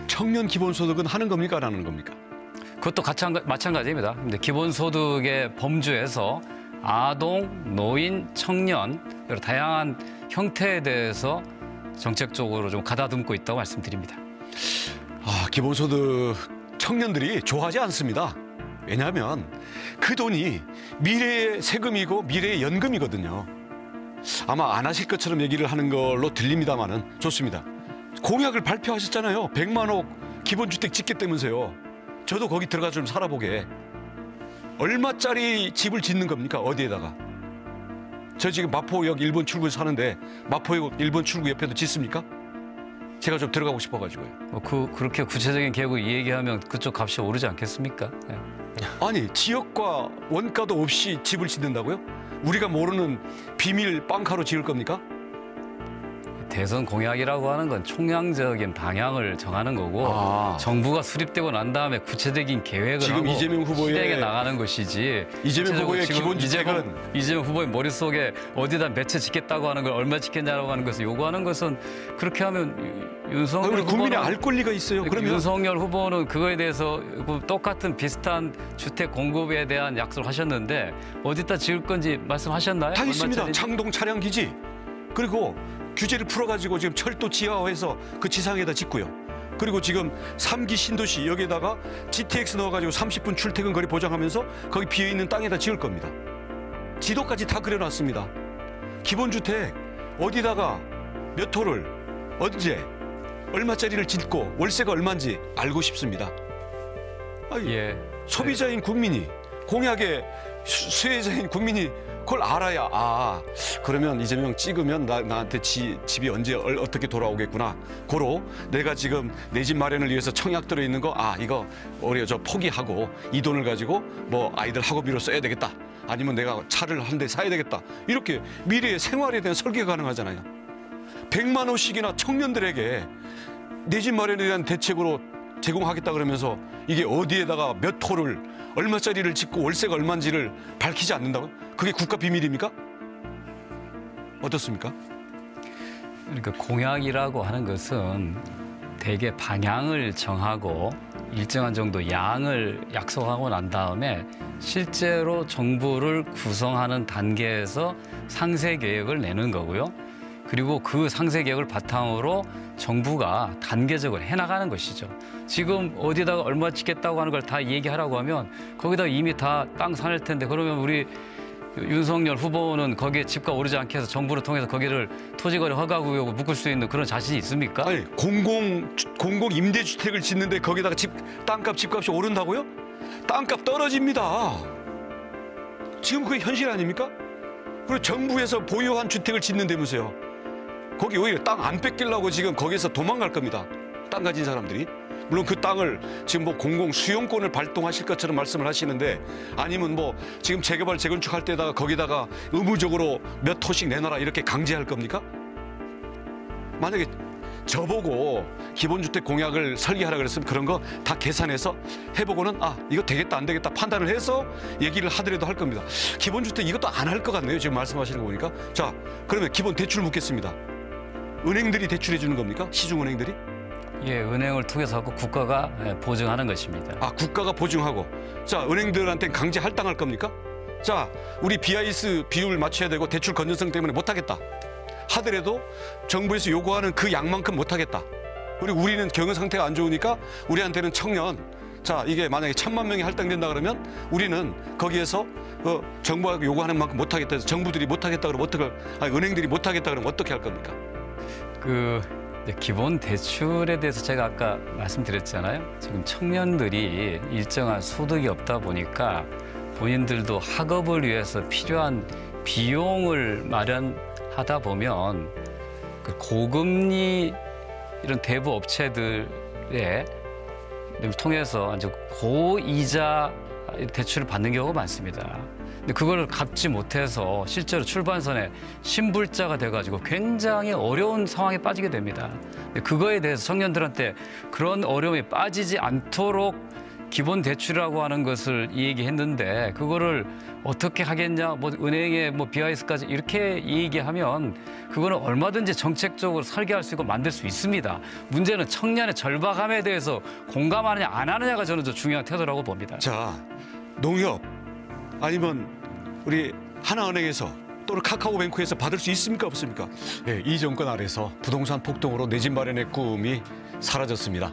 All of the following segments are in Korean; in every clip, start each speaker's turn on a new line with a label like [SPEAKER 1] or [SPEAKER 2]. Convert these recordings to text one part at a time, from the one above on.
[SPEAKER 1] 청년 기본소득은 하는 겁니까, 안 하는 겁니까?
[SPEAKER 2] 그것도 마찬가지입니다. 근데 기본소득의 범주에서 아동, 노인, 청년 여러 다양한 형태에 대해서 정책적으로 좀 가다듬고 있다고 말씀드립니다.
[SPEAKER 1] 기본소득 청년들이 좋아하지 않습니다. 왜냐하면 그 돈이 미래의 세금이고 미래의 연금이거든요. 아마 안 하실 것처럼 얘기를 하는 걸로 들립니다마는 좋습니다. 공약을 발표하셨잖아요. 100만억 기본주택 짓겠다면서요. 저도 거기 들어가 좀 살아보게. 얼마짜리 집을 짓는 겁니까? 어디에다가? 저 지금 마포역 1번 출구에 사는데 마포역 1번 출구 옆에도 짓습니까? 제가 좀 들어가고 싶어가지고요.
[SPEAKER 2] 그렇게 구체적인 계획을 얘기하면 그쪽 값이 오르지 않겠습니까? 네.
[SPEAKER 1] 아니, 지역과 원가도 없이 집을 짓는다고요? 우리가 모르는 비밀 빵카로 지을 겁니까?
[SPEAKER 2] 대선 공약이라고 하는 건 총량적인 방향을 정하는 거고 정부가 수립되고 난 다음에 구체적인 계획을
[SPEAKER 1] 지금
[SPEAKER 2] 하고
[SPEAKER 1] 이재명 후보의
[SPEAKER 2] 실행에 나가는 것이지.
[SPEAKER 1] 이재명 후보의
[SPEAKER 2] 지금
[SPEAKER 1] 기본주택은
[SPEAKER 2] 이재명 후보의 머릿속에 어디다 몇 채 짓겠다고 하는 걸 얼마 짓겠냐고 하는 것을 요구하는 것은 그렇게 하면 윤석열
[SPEAKER 1] 우리 국민이
[SPEAKER 2] 후보는
[SPEAKER 1] 알 권리가 있어요. 그러면
[SPEAKER 2] 윤석열 후보는 그거에 대해서 똑같은 비슷한 주택 공급에 대한 약속을 하셨는데 어디다 지을 건지 말씀하셨나요?
[SPEAKER 1] 다 있습니다.
[SPEAKER 2] 얼마짜리인지?
[SPEAKER 1] 창동 차량 기지. 그리고 규제를 풀어가지고 지금 철도 지하화해서 그 지상에다 짓고요. 그리고 지금 3기 신도시 여기에다가 GTX 넣어가지고 30분 출퇴근 거리 보장하면서 거기 비어있는 땅에다 지을 겁니다. 지도까지 다 그려놨습니다. 기본주택 어디다가 몇 호를 언제 얼마짜리를 짓고 월세가 얼마인지 알고 싶습니다.
[SPEAKER 2] 예.
[SPEAKER 1] 소비자인 국민이 공약의 수혜자인 국민이 그걸 알아야 그러면 이재명 찍으면 나한테 집이 언제 어떻게 돌아오겠구나. 고로 내가 지금 내 집 마련을 위해서 청약 들어있는 거 이거 우리 저 포기하고 이 돈을 가지고 뭐 아이들 학업비로 써야 되겠다. 아니면 내가 차를 한 대 사야 되겠다. 이렇게 미래의 생활에 대한 설계가 가능하잖아요. 100만 원씩이나 청년들에게 내 집 마련에 대한 대책으로 제공하겠다 그러면서 이게 어디에다가 몇 호를 얼마짜리를 짓고 월세가 얼마인지를 밝히지 않는다고요? 그게 국가 비밀입니까? 어떻습니까?
[SPEAKER 2] 그러니까 공약이라고 하는 것은 대개 방향을 정하고 일정한 정도 양을 약속하고 난 다음에 실제로 정부를 구성하는 단계에서 상세 계획을 내는 거고요. 그리고 그 상세 계획을 바탕으로 정부가 단계적으로 해나가는 것이죠. 지금 어디다가 얼마 짓겠다고 하는 걸 다 얘기하라고 하면 거기다 이미 다 땅 사낼 텐데 그러면 우리 윤석열 후보는 거기에 집값 오르지 않게 해서 정부를 통해서 거기를 토지거래 허가구역으로 묶을 수 있는 그런 자신이 있습니까?
[SPEAKER 1] 아니 공공 임대주택을 짓는데 거기다가 땅값 집값이 오른다고요? 땅값 떨어집니다. 지금 그게 현실 아닙니까? 그리고 정부에서 보유한 주택을 짓는다면서요. 거기 오히려 땅 안 뺏기려고 지금 거기서 도망갈 겁니다. 땅 가진 사람들이. 물론 그 땅을 지금 뭐 공공 수용권을 발동하실 것처럼 말씀을 하시는데 아니면 뭐 지금 재개발 재건축할 때다가 거기다가 의무적으로 몇 호씩 내놔라 이렇게 강제할 겁니까? 만약에 저보고 기본주택 공약을 설계하라 그랬으면 그런 거 다 계산해서 해보고는 이거 되겠다 안 되겠다 판단을 해서 얘기를 하더라도 할 겁니다. 기본주택 이것도 안 할 것 같네요. 지금 말씀하시는 거 보니까. 자, 그러면 기본 대출 묻겠습니다. 은행들이 대출해 주는 겁니까? 시중은행들이?
[SPEAKER 2] 예, 은행을 통해서 하고 국가가 보증하는 것입니다.
[SPEAKER 1] 국가가 보증하고. 자, 은행들한테 강제 할당할 겁니까? 자, 우리 BIS 비율 맞춰야 되고 대출 건전성 때문에 못하겠다. 하더라도 정부에서 요구하는 그 양만큼 못하겠다. 그리고 우리는 경영 상태가 안 좋으니까 우리한테는 청년. 자, 이게 만약에 1000만 명이 할당된다 그러면 우리는 거기에서 정부가 요구하는 만큼 못하겠다 해서 정부들이 못하겠다 그러면 은행들이 못하겠다 그러면 어떻게 할 겁니까?
[SPEAKER 2] 기본 대출에 대해서 제가 아까 말씀드렸잖아요. 지금 청년들이 일정한 소득이 없다 보니까 본인들도 학업을 위해서 필요한 비용을 마련하다 보면 그 고금리 이런 대부 업체들의 통해서 아주 고이자 대출을 받는 경우가 많습니다. 근데 그걸 갚지 못해서 실제로 출발선에 신불자가 돼가지고 굉장히 어려운 상황에 빠지게 됩니다. 근데 그거에 대해서 청년들한테 그런 어려움에 빠지지 않도록 기본 대출이라고 하는 것을 얘기했는데 그거를 어떻게 하겠냐, 뭐 은행에 뭐 BIS까지 이렇게 얘기하면 그거는 얼마든지 정책적으로 설계할 수 있고 만들 수 있습니다. 문제는 청년의 절박함에 대해서 공감하느냐 안 하느냐가 저는 더 중요한 태도라고 봅니다.
[SPEAKER 1] 자, 농협 아니면 우리 하나은행에서 또는 카카오뱅크에서 받을 수 있습니까 없습니까? 예, 이 정권 아래서 부동산 폭등으로 내 집 마련의 꿈이 사라졌습니다.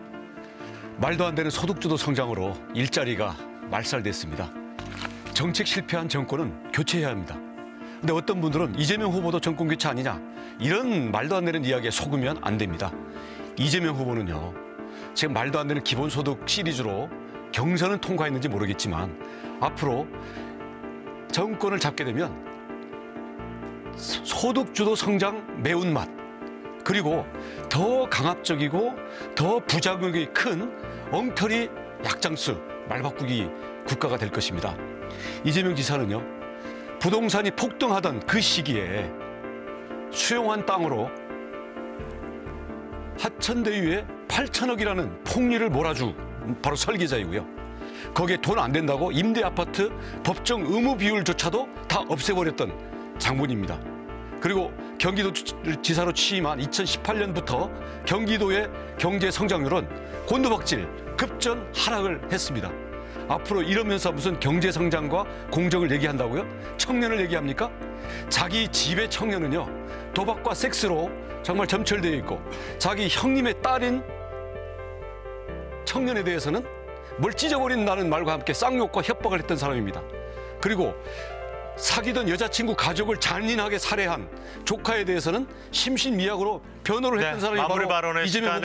[SPEAKER 1] 말도 안 되는 소득주도 성장으로 일자리가 말살됐습니다. 정책 실패한 정권은 교체해야 합니다. 근데 어떤 분들은 이재명 후보도 정권 교체 아니냐 이런 말도 안 되는 이야기에 속으면 안 됩니다. 이재명 후보는요 지금 말도 안 되는 기본소득 시리즈로 경선은 통과했는지 모르겠지만 앞으로 정권을 잡게 되면 소득주도 성장 매운맛 그리고 더 강압적이고 더 부작용이 큰 엉터리 약장수 말바꾸기 국가가 될 것입니다. 이재명 지사는요 부동산이 폭등하던 그 시기에 수용한 땅으로 하천대유에 8천억이라는 폭리를 몰아주 바로 설계자이고요. 거기에 돈 안 된다고 임대 아파트 법정 의무 비율조차도 다 없애버렸던 장본입니다. 그리고 경기도지사로 취임한 2018년부터 경기도의 경제 성장률은 곤두박질 급전 하락을 했습니다. 앞으로 이러면서 무슨 경제 성장과 공정을 얘기한다고요? 청년을 얘기합니까? 자기 집의 청년은요 도박과 섹스로 정말 점철되어 있고 자기 형님의 딸인 청년에 대해서는 뭘 찢어버린다는 말과 함께 쌍욕과 협박을 했던 사람입니다. 그리고 사귀던 여자친구 가족을 잔인하게 살해한 조카에 대해서는 심신미약으로 변호를 했던 사람이
[SPEAKER 3] 마무리
[SPEAKER 1] 바로
[SPEAKER 3] 발언의
[SPEAKER 1] 이재명
[SPEAKER 3] 시간을